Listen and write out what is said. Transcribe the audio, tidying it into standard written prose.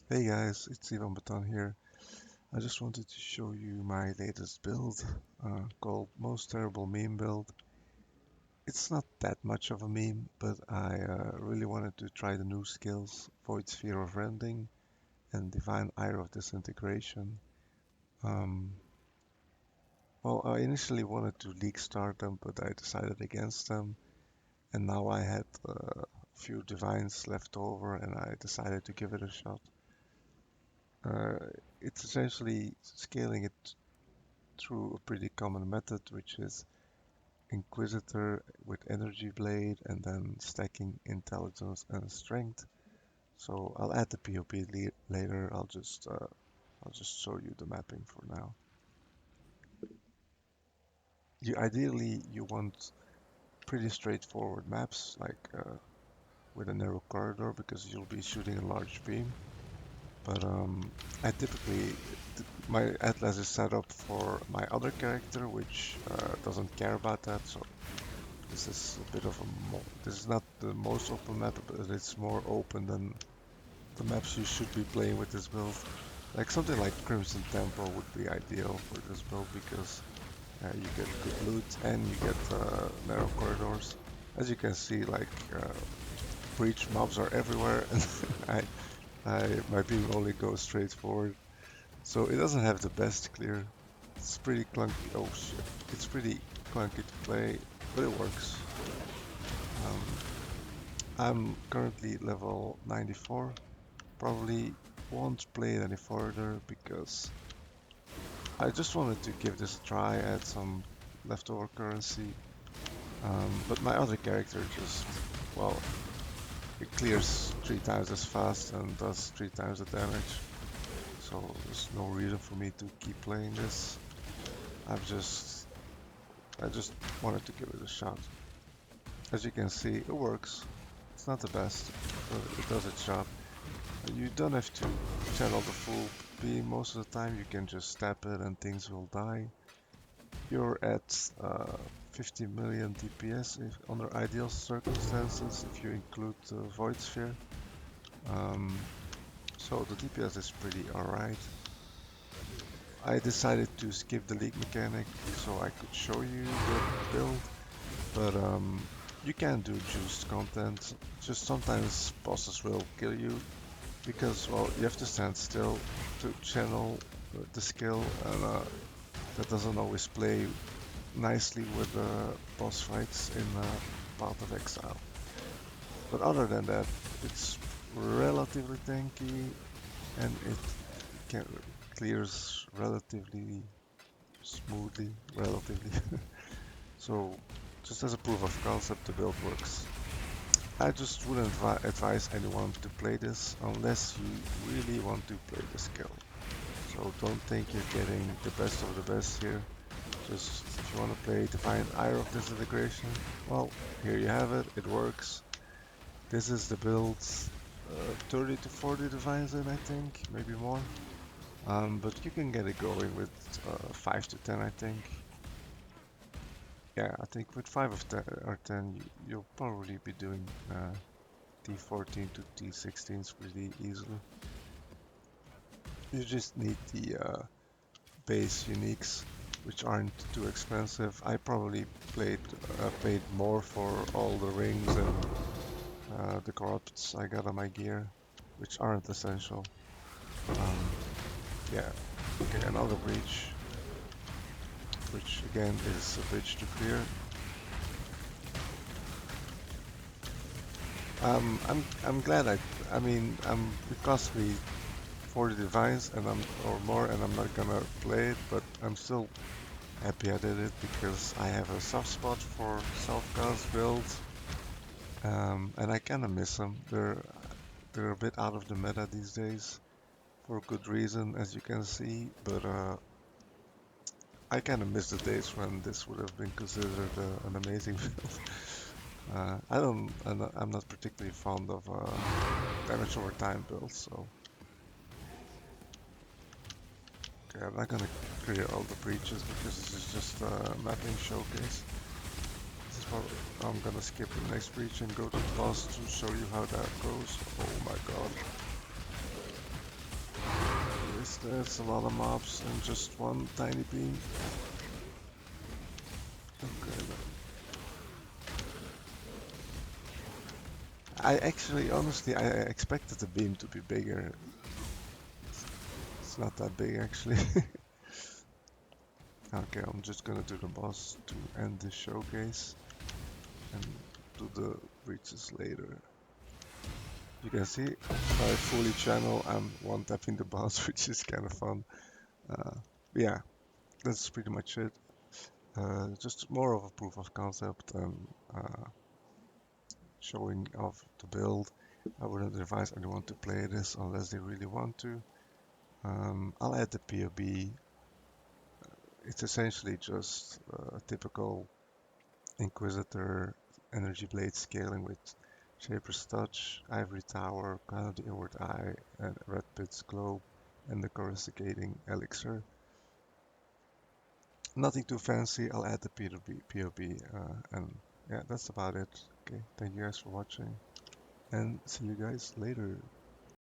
Hey guys, it's Ivan Batan here. I just wanted to show you my latest build called Most Terrible Meme Build. It's not that much of a meme, but I really wanted to try the new skills, Void Sphere of Rending and Divine Ire of Disintegration. Um, well, I initially wanted to league start them, but I decided against them, and now I had a few Divines left over, and I decided to give it a shot. Uh, it's essentially scaling it through a pretty common method, which is Inquisitor with Energy Blade and then stacking intelligence and strength. So I'll add the PoE later. I'll just show you the mapping for now. Ideally you want pretty straightforward maps like with a narrow corridor because you'll be shooting a large beam. But I typically my atlas is set up for my other character, which doesn't care about that. So this is a bit of this is not the most open map, but it's more open than the maps you should be playing with this build. Like something like Crimson Temple would be ideal for this build because you get good loot and you get narrow corridors. As you can see, like breach mobs are everywhere, and my beam only goes straight forward, so it doesn't have the best clear. It's pretty clunky. Oh shit! It's pretty clunky to play, but it works. Um, I'm currently level 94. Probably won't play it any further because I just wanted to give this a try, add some leftover currency. But my other character just, well, it clears 3 times as fast and does 3 times the damage. So there's no reason for me to keep playing this. I just wanted to give it a shot. As you can see, it works. It's not the best, but it does its job. You don't have to channel the full beam most of the time, you can just stab it and things will die. You're at 50 million DPS if, under ideal circumstances, if you include the Void Sphere. Um, so the DPS is pretty alright. I decided to skip the league mechanic so I could show you the build, but you can do juiced content. Just sometimes bosses will kill you because, well, you have to stand still to channel the skill, and that doesn't always play nicely with boss fights in Path of Exile. But other than that, it's relatively tanky, and it can, clears relatively smoothly, relatively. So, just as a proof of concept, the build works. I just wouldn't advise anyone to play this unless you really want to play the skill. So don't think you're getting the best of the best here. Just if you want to play Divine Ire of Disintegration, well, here you have it, it works. This is the build, 30 to 40 divines in, I think, maybe more. But you can get it going with 5 to 10, I think. Yeah, I think with 5 of 10 or 10, you'll probably be doing T14 to T16s pretty easily. You just need the base uniques, which aren't too expensive. I probably paid more for all the rings and the corrupts I got on my gear, which aren't essential. Um, yeah, okay, another breach, which again is a bridge to clear. I'm glad I mean it cost me 40 divines and or more, and I'm not gonna play it, but I'm still happy I did it because I have a soft spot for self-cast builds, and I kinda miss them. They're a bit out of the meta these days for good reason, as you can see, but I kinda miss the days when this would have been considered an amazing build. I'm not particularly fond of damage over time builds, so okay, I'm not gonna clear all the breaches because this is just a mapping showcase. This is probably, I'm gonna skip the next breach and go to the boss to show you how that goes. Oh my god. There's a lot of mobs and just one tiny beam. Okay. I actually, honestly, I expected the beam to be bigger. It's not that big actually. Okay, I'm just gonna do the boss to end this showcase and do the breaches later. You can see if I fully channel, I'm one tapping the boss, which is kind of fun. Uh, yeah, that's pretty much it. Just more of a proof of concept and showing off the build. I wouldn't advise anyone to play this unless they really want to. I'll add the PoE. It's essentially just a typical Inquisitor Energy Blade scaling with Shaper's Touch, Ivory Tower, kind of the Inward Eye, and Red Pit's Globe, and the coruscating Elixir. Nothing too fancy, I'll add the PoB, and yeah, that's about it. Okay, thank you guys for watching, and see you guys later.